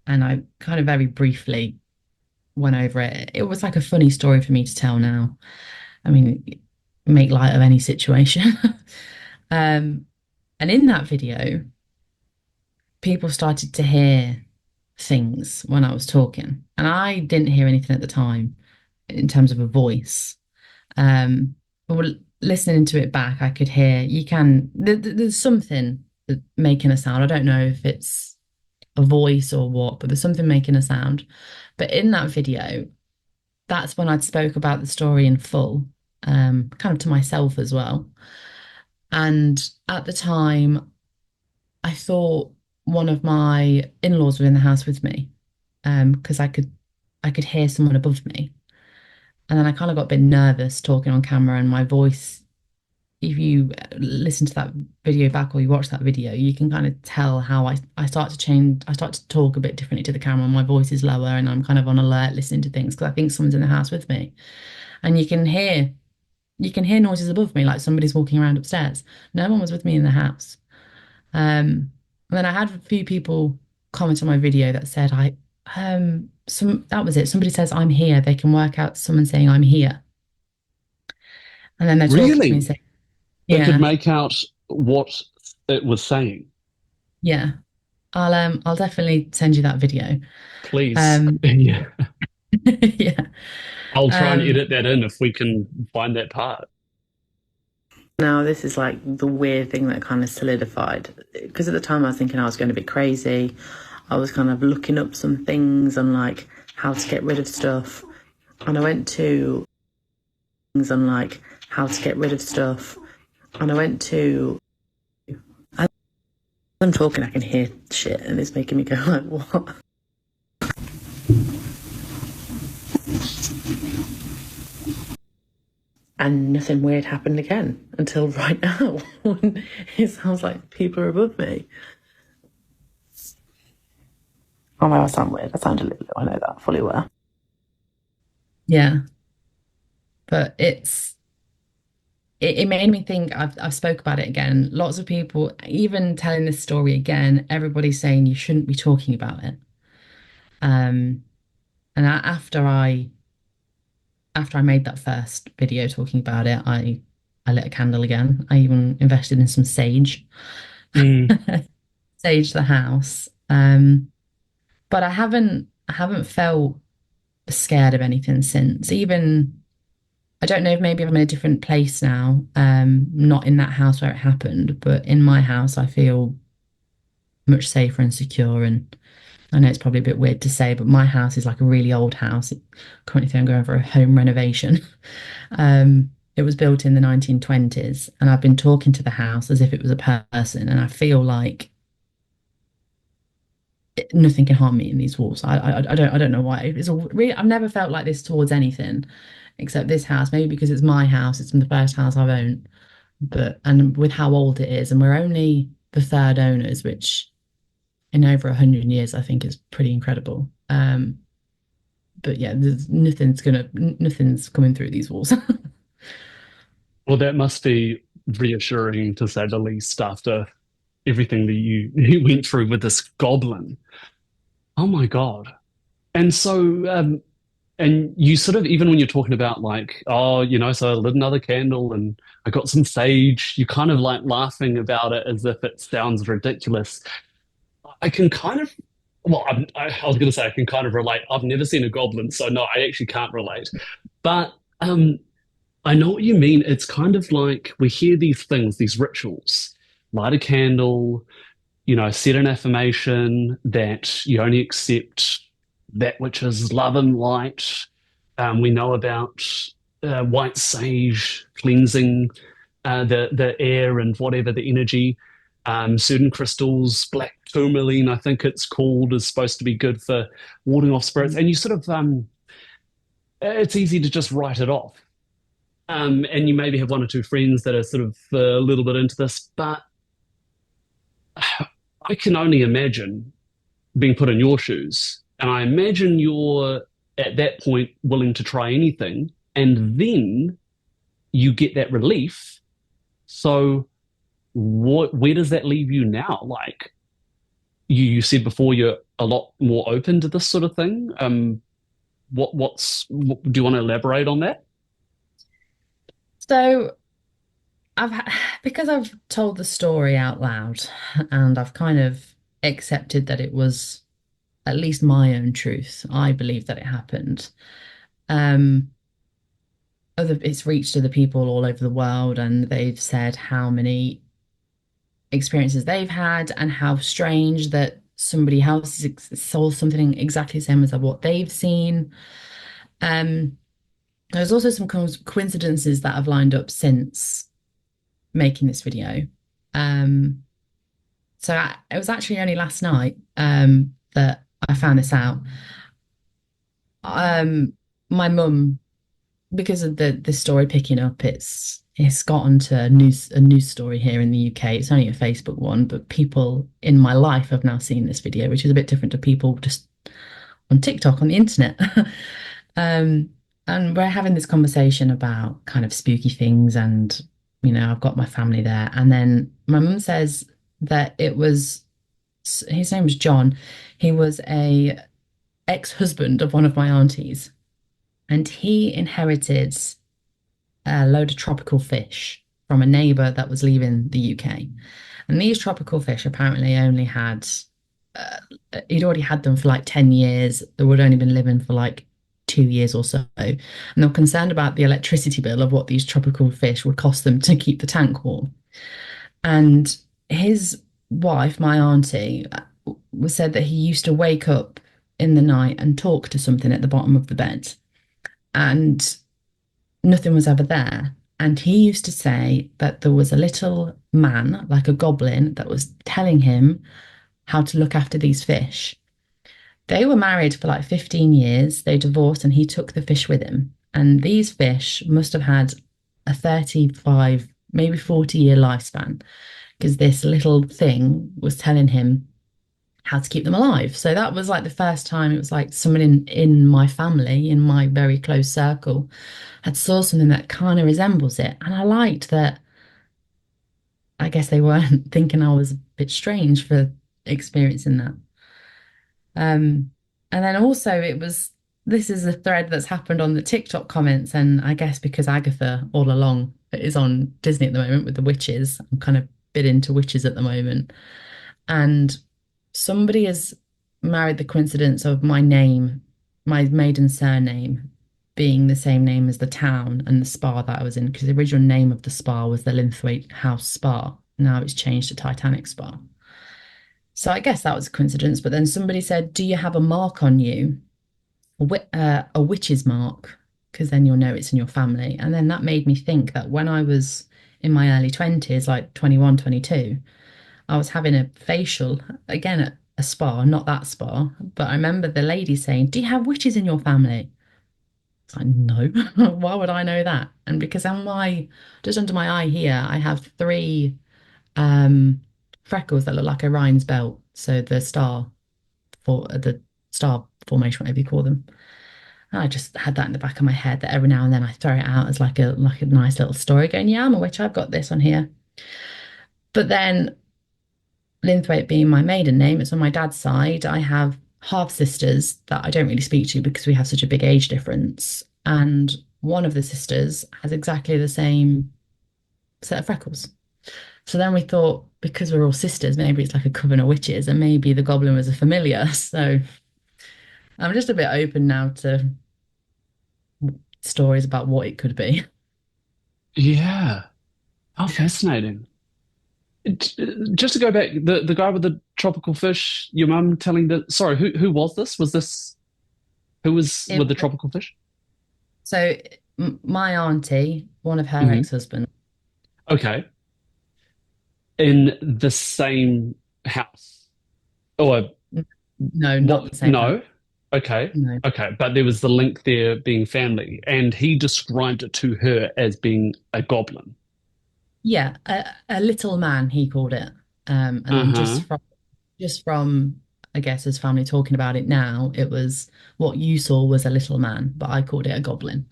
and I kind of very briefly went over it. It was like a funny story for me to tell now. I mean, make light of any situation. um, and in that video, people started to hear things when I was talking, and I didn't hear anything at the time in terms of a voice. But listening to it back, I could hear there's something making a sound. I don't know if it's a voice or what, but there's something making a sound. But in that video, that's when I'd spoke about the story in full, kind of to myself as well. And at the time, I thought one of my in-laws were in the house with me, because I could hear someone above me. And then I kind of got a bit nervous talking on camera, and my voice, if you listen to that video back or you watch that video, you can kind of tell how I start to change. I start to talk a bit differently to the camera. My voice is lower and I'm kind of on alert listening to things because I think someone's in the house with me. And you can hear noises above me, like somebody's walking around upstairs. No one was with me in the house. And then I had a few people comment on my video that said that was it. Somebody says I'm here. They can work out someone saying I'm here. And then they're talking to me and Really? saying, They could yeah, make out what it was saying. yeah. I'll definitely send you that video. Please. Um, Yeah. yeah. I'll try and Um, edit that in if we can find that part. Now, this is like the weird thing that kind of solidified because at the time I was thinking I was going a bit crazy. I was kind of looking up some things on like how to get rid of stuff. And I went to things on like how to get rid of stuff. And I went to, as I'm talking, I can hear shit and it's making me go like, what? And nothing weird happened again until right now when it sounds like people are above me. Oh no, I sound weird. I sound a little, I know that, fully aware. Yeah, but it made me think. I've spoke about it again. Lots of people, even telling this story again, everybody's saying you shouldn't be talking about it. Um, and after I made that first video talking about it, I lit a candle again. I even invested in some sage, Mm. sage the house. But I haven't felt scared of anything since. Even I don't know if maybe I'm in a different place now, not in that house where it happened, but in my house, I feel much safer and secure. And I know it's probably a bit weird to say, but my house is like a really old house. Currently, I'm going for a home renovation. It was built in the 1920s, and I've been talking to the house as if it was a person, and I feel like nothing can harm me in these walls. I don't know why. It's a really I've never felt like this towards anything except this house. Maybe because it's my house. It's the first house I've owned, but and with how old it is, and we're only the third owners, which in over 100 years I think is pretty incredible. But yeah, there's nothing's coming through these walls. Well, that must be reassuring to say the least after everything that you went through with this goblin. Oh my God. And so, And you sort of, even when you're talking about like, oh, so I lit another candle and I got some sage, you kind of like laughing about it as if it sounds ridiculous. I can kind of, well, I was going to say I can kind of relate. I've never seen a goblin, so no, I actually can't relate. But I know what you mean. It's kind of like we hear these things, these rituals, light a candle, set an affirmation that you only accept that which is love and light. We know about white sage cleansing the air and whatever the energy. Certain crystals, black tourmaline, I think it's called, is supposed to be good for warding off spirits. And you sort of, it's easy to just write it off. And you maybe have one or two friends that are sort of a little bit into this, but I can only imagine being put in your shoes. And I imagine you're at that point willing to try anything, and then you get that relief. So where does that leave you now? Like you said before, you're a lot more open to this sort of thing. Do you want to elaborate on that? So because I've told the story out loud and I've kind of accepted that it was at least my own truth. I believe that it happened. Um, it's reached other people all over the world, and they've said how many experiences they've had and how strange that somebody else saw something exactly the same as what they've seen. Um, there's also some coincidences that have lined up since making this video. Um, it was actually only last night that I found this out. Um, my mum, because of the story picking up, it's got onto a news story here in the UK. It's only a Facebook one, but people in my life have now seen this video, which is a bit different to people just on TikTok on the internet. um, and we're having this conversation about kind of spooky things, and I've got my family there, and then my mum says that his name was John. He was a ex-husband of one of my aunties, and he inherited a load of tropical fish from a neighbour that was leaving the UK. And these tropical fish apparently only uh, he'd already had them for like 10 years. They would only been living for like 2 years or so. And they were concerned about the electricity bill of what these tropical fish would cost them to keep the tank warm. And his wife, my auntie, was said that he used to wake up in the night and talk to something at the bottom of the bed. And nothing was ever there. And he used to say that there was a little man, like a goblin, that was telling him how to look after these fish. They were married for like 15 years. They divorced and he took the fish with him. And these fish must have had a 35, maybe 40-year lifespan because this little thing was telling him how to keep them alive. So that was like the first time it was like someone in my family, in my very close circle, had saw something that kind of resembles it. And I liked that. I guess they weren't thinking I was a bit strange for experiencing that. And then also this is a thread that's happened on the TikTok comments, and I guess because Agatha all along is on Disney at the moment with the witches, I'm kind of bit into witches at the moment. And somebody has married the coincidence of my name, my maiden surname, being the same name as the town and the spa that I was in, because the original name of the spa was the Linthwaite House Spa. Now it's changed to Titanic Spa. So I guess that was a coincidence. But then somebody said, "Do you have a mark on you? A witch's mark? Because then you'll know it's in your family." And then that made me think that when I was in my early 20s, like 21, 22, I was having a facial, again at a spa, not that spa. But I remember the lady saying, "Do you have witches in your family?" It's like, no, why would I know that? And because just under my eye here, I have three um, freckles that look like Orion's belt. So the star formation, whatever you call them. And I just had that in the back of my head that every now and then I throw it out as like a nice little story going, yeah, I'm a witch, I've got this on here. But then Linthwaite being my maiden name, it's on my dad's side. I have half sisters that I don't really speak to because we have such a big age difference. And one of the sisters has exactly the same set of freckles. So then we thought, because we're all sisters, maybe it's like a coven of witches, and maybe the goblin was a familiar. So I'm just a bit open now to stories about what it could be. Yeah. How fascinating. Just to go back, the guy with the tropical fish, your mum telling the sorry, who was this? Was this who was It, with the tropical fish? so my auntie, one of her Hmm. ex-husbands, Okay. In the same house. Or no, not what? the same house. No. Okay. No. Okay. But there was the link there being family, and he described it to her as being a goblin. Yeah, a little man, he called it. And then Uh-huh. just from I guess his family talking about it now, it was what you saw was a little man, but I called it a goblin.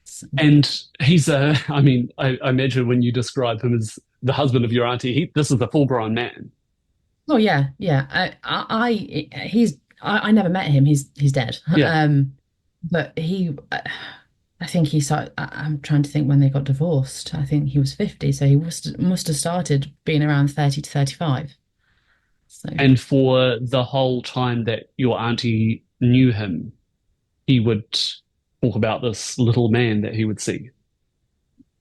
So, And he's I mean, I imagine when you describe him as the husband of your auntie, this is a full-grown man. oh yeah, yeah. I never met him. He's dead. Yeah. But I think he started. I'm trying to think when they got divorced. I think he was 50, so he must have started being around 30 to 35. So And for the whole time that your auntie knew him, he would talk about this little man that he would see.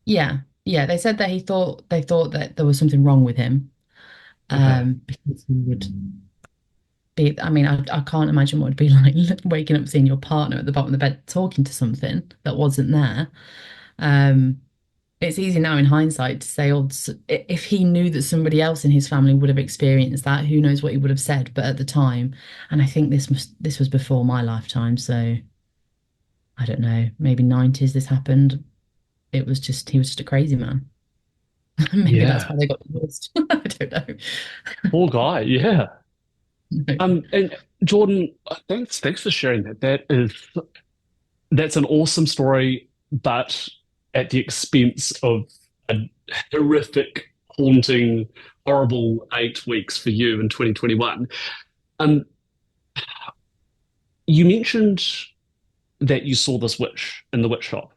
yeah, yeah. They said that they thought that there was something wrong with him. Okay. Because he would be. I mean, I can't imagine what it'd be like waking up seeing your partner at the bottom of the bed talking to something that wasn't there. Um, it's easy now in hindsight to say, oh, if he knew that somebody else in his family would have experienced that, who knows what he would have said. But at the time, and I think this was before my lifetime, so I don't know, maybe 90s this happened. It was just he was just a crazy man. Maybe that's Yeah. why they got divorced. I don't know. Poor guy. Yeah. No. And Jordan, thanks for sharing that. That's an awesome story, but at the expense of a horrific, haunting, horrible 8 weeks for you in 2021. Um, you mentioned that you saw this witch in the witch shop.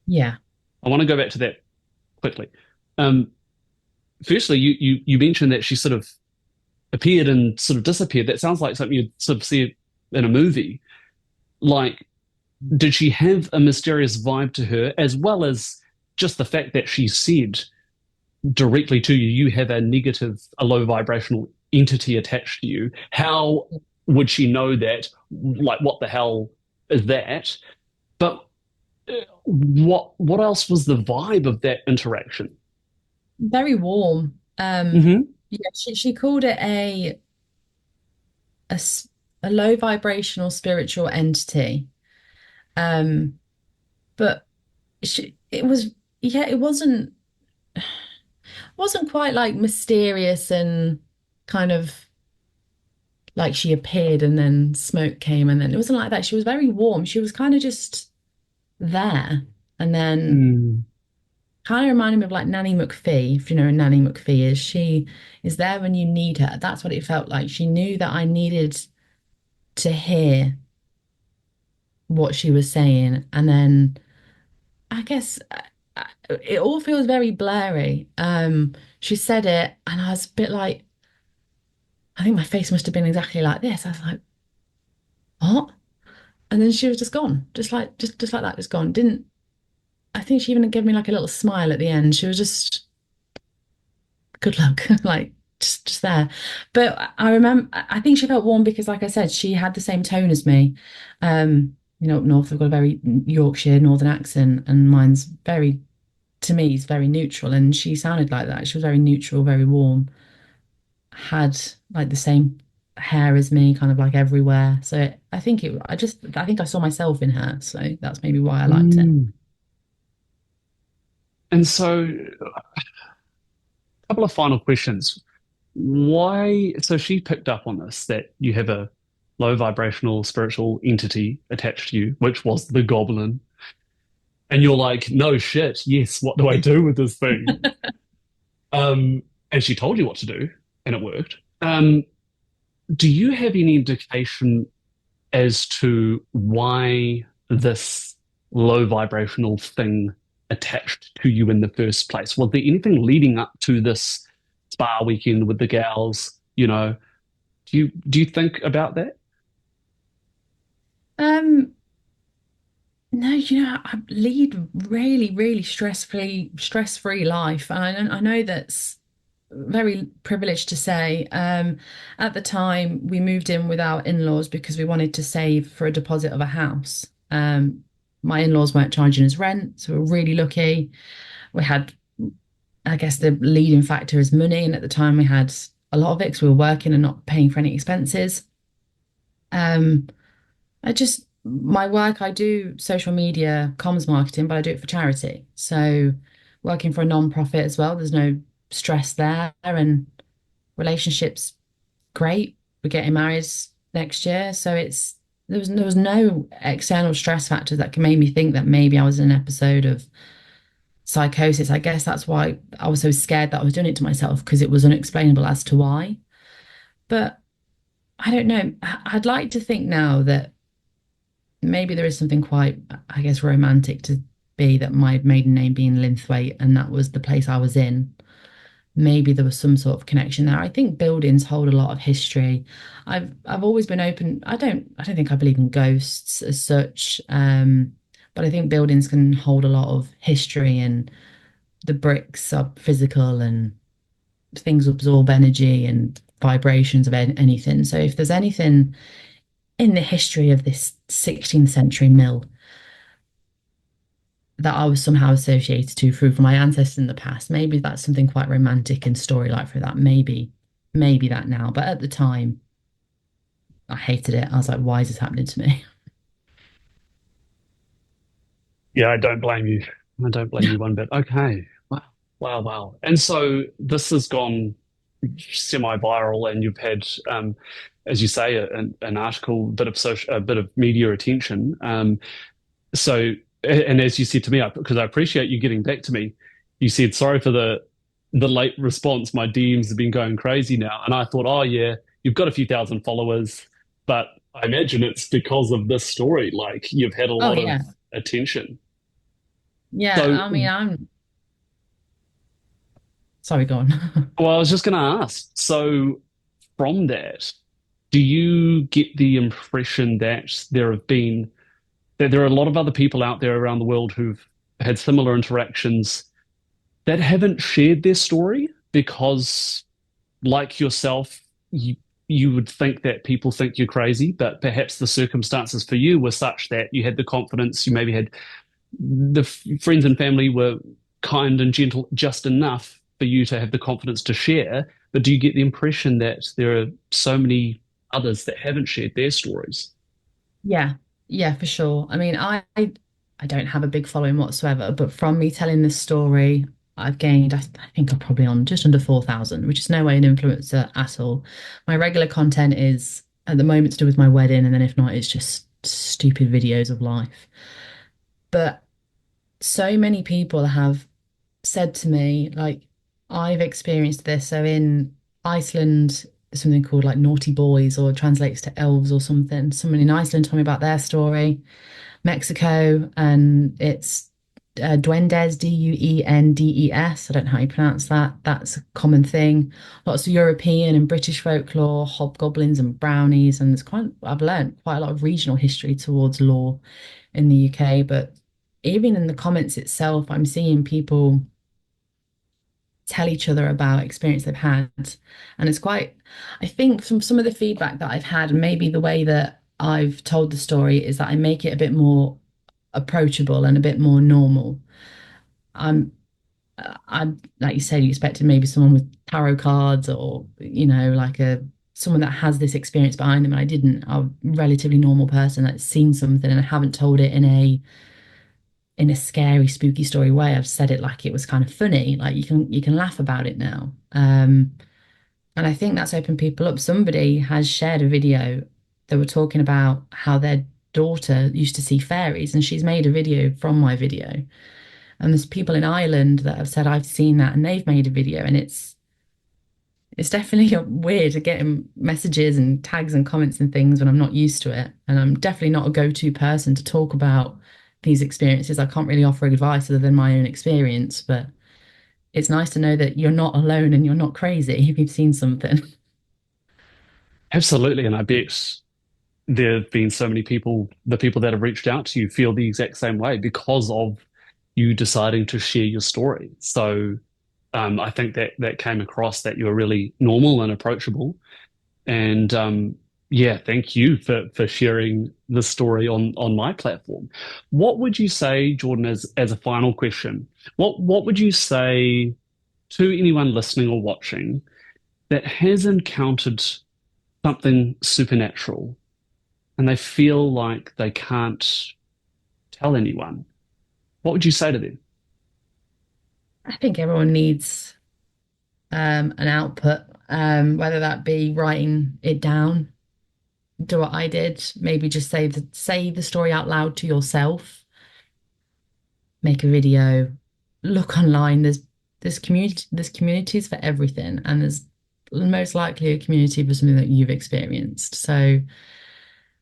Yeah. I want to go back to that quickly. Um, firstly, you mentioned that she sort of appeared and sort of disappeared. That sounds like something you'd sort of see in a movie. Like, did she have a mysterious vibe to her, as well as just the fact that she said directly to you, you have a negative, a low vibrational entity attached to you? How would she know that? Like, what the hell is that? But what else was the vibe of that interaction? Very warm. Hmm. Yeah, she called it a, s- a low vibrational spiritual entity. Um, but it was yeah, it wasn't quite like mysterious and kind of like she appeared and then smoke came and then it wasn't like that. She was very warm. She was kind of just there. And then Mm. kind of reminded me of like Nanny McPhee, if you know who Nanny McPhee is. She is there when you need her. That's what it felt like. She knew that I needed to hear what she was saying. And then I guess it all feels very blurry. She said it, and I was a bit like, I think my face must have been exactly like this. I was like, what? And then she was just gone, just like that, just gone. Didn't I think she even gave me like a little smile at the end. She was just good luck, like just there. But I remember, I think she felt warm because, like I said, she had the same tone as me. Up north, I've got a very Yorkshire northern accent, and mine's very, to me, is very neutral. And she sounded like that. She was very neutral, very warm, had like the same hair as me, kind of like everywhere. So I think I saw myself in her. So that's maybe why I liked it. Mm. And so, a couple of final questions. Why? So she picked up on this that you have a low vibrational spiritual entity attached to you, which was the goblin. And you're like, no shit, yes, what do I do with this thing? And she told you what to do, and it worked. do you have any indication as to why this low vibrational thing attached to you in the first place? Was there anything leading up to this spa weekend with the gals? Do you think about that? Um, no, I lead really, really stress-free life. And I know that's very privileged to say. At the time, we moved in with our in-laws because we wanted to save for a deposit of a house. My in-laws weren't charging us rent, so we were really lucky. We had, I guess, the leading factor is money, and at the time we had a lot of it because we were working and not paying for any expenses. Um, my work, I do social media comms marketing, but I do it for charity. So working for a non-profit as well, there's no stress there, and relationships great. We're getting married next year, so there was no external stress factors that can make me think that maybe I was in an episode of psychosis. I guess that's why I was so scared that I was doing it to myself because it was unexplainable as to why. But I don't know. I'd like to think now that maybe there is something quite, I guess, romantic to be that my maiden name being Linthwaite and that was the place I was in. Maybe there was some sort of connection there. I think buildings hold a lot of history. I've always been open. I don't think I believe in ghosts as such. But I think buildings can hold a lot of history and the bricks are physical and things absorb energy and vibrations of anything. So if there's anything in the history of this 16th century mill that I was somehow associated to through from my ancestors in the past. Maybe that's something quite romantic and story like for that. Maybe that now. But at the time, I hated it. I was like, why is this happening to me? Yeah, I don't blame you. I don't blame you one bit. Okay. Wow. Wow. Wow. And so this has gone semi-viral, and you've had, as you say, an article, a bit of media attention. So, and as you said to me, because I appreciate you getting back to me, you said sorry for the late response. My DMs have been going crazy now, and I thought, oh yeah, you've got a few thousand followers, but I imagine it's because of this story. Like you've had a Oh lot of yeah. attention. Yeah. So, I mean, I'm sorry, go on. well, I was just going to ask. So, from that, do you get the impression that there are a lot of other people out there around the world who've had similar interactions that haven't shared their story because, like yourself, you would think that people think you're crazy, but perhaps the circumstances for you were such that you had the confidence, you maybe had the friends and family were kind and gentle just enough for you to have the confidence to share. But do you get the impression that there are so many others that haven't shared their stories? Yeah. Yeah, for sure. I mean, I don't have a big following whatsoever, but from me telling this story, I've gained, I think I'm probably on just under 4,000, which is no way an influencer at all. My regular content is at the moment to do with my wedding, and then if not, it's just stupid videos of life. But so many people have said to me, like, I've experienced this. So in Iceland, there's something called like naughty boys, or translates to elves or something. Someone in Iceland told me about their story. Mexico, and it's duendes, Duendes. I don't know how you pronounce that. That's a common thing. Lots of European and British folklore, hobgoblins and brownies, and I've learned quite a lot of regional history towards lore in the UK. But even in the comments itself, I'm seeing people tell each other about experience they've had. And I think from some of the feedback that I've had, and maybe the way that I've told the story is that I make it a bit more approachable and a bit more normal. I'm, I'm like you said, you expected maybe someone with tarot cards or, like someone that has this experience behind them. And I didn't. I'm a relatively normal person that's seen something and I haven't told it in a scary, spooky story way. I've said it like it was kind of funny, like you can laugh about it now. And I think that's opened people up. Somebody has shared a video that were talking about how their daughter used to see fairies, and she's made a video from my video. And there's people in Ireland that have said I've seen that, and they've made a video, and it's definitely weird getting messages and tags and comments and things when I'm not used to it. And I'm definitely not a go-to person to talk about these experiences. I can't really offer advice other than my own experience, but it's nice to know that you're not alone and you're not crazy if you've seen something. Absolutely. And I bet there have been so many people, the people that have reached out to you feel the exact same way because of you deciding to share your story. So I think that that came across that you were really normal and approachable. And yeah, thank you for sharing the story on my platform. What would you say, Jordan, as a final question? What would you say to anyone listening or watching that has encountered something supernatural and they feel like they can't tell anyone? What would you say to them? I think everyone needs an output, whether that be writing it down, do what I did, maybe just say the story out loud to yourself, make a video, look online. There's communities for everything, and there's most likely a community for something that you've experienced. So,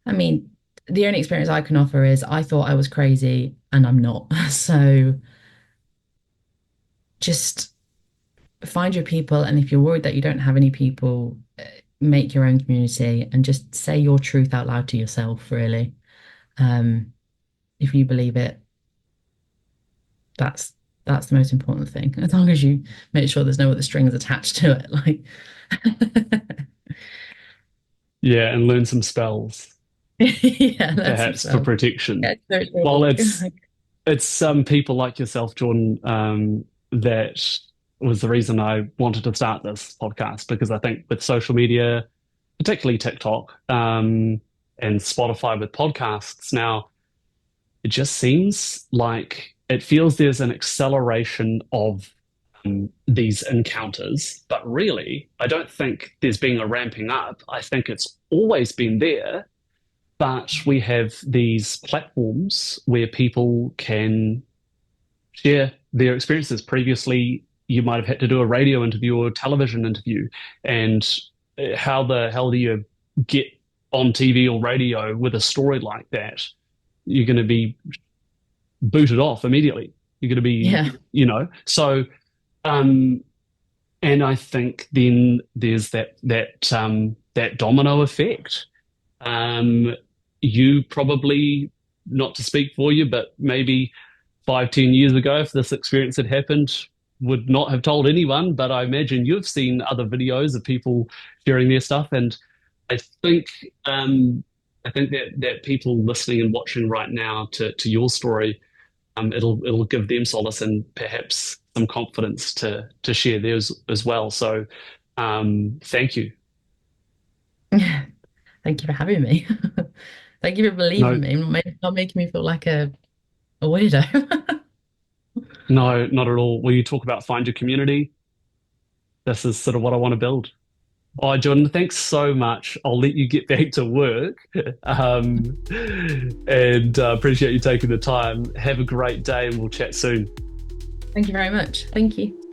I mean, the only experience I can offer is I thought I was crazy and I'm not. So just find your people, and if you're worried that you don't have any people, make your own community and just say your truth out loud to yourself, really. Um, if you believe it, that's that's the most important thing. As long as you make sure there's no other strings attached to it, like Yeah, and learn some spells, yeah, that's perhaps for yourself. protection. Yeah, don't Well, talk. it's some people like yourself, Jordan, that was the reason I wanted to start this podcast because I think with social media, particularly TikTok, and Spotify with podcasts now, it just seems like it feels there's an acceleration of these encounters, but really, I don't think there's been a ramping up. I think it's always been there, but we have these platforms where people can share their experiences. Previously, you might have had to do a radio interview or a television interview, and how the hell do you get on TV or radio with a story like that? You're going to be booted off immediately. You're going to be, Yeah, so um, and I think then there's that domino effect. Um, you probably, not to speak for you, but maybe 5, 10 years ago, if this experience had happened, would not have told anyone. But I imagine you've seen other videos of people sharing their stuff, and I think I think that people listening and watching right now to your story, it'll give them solace and perhaps some confidence to share theirs as well. So thank you. thank you for having me. Thank you for believing No, me, not making me feel like a weirdo. no, not at all. When you talk about find your community, this is sort of what I want to build. Oh, Jordan, thanks so much. I'll let you get back to work. Um, and appreciate you taking the time. Have a great day and we'll chat soon. Thank you very much. Thank you.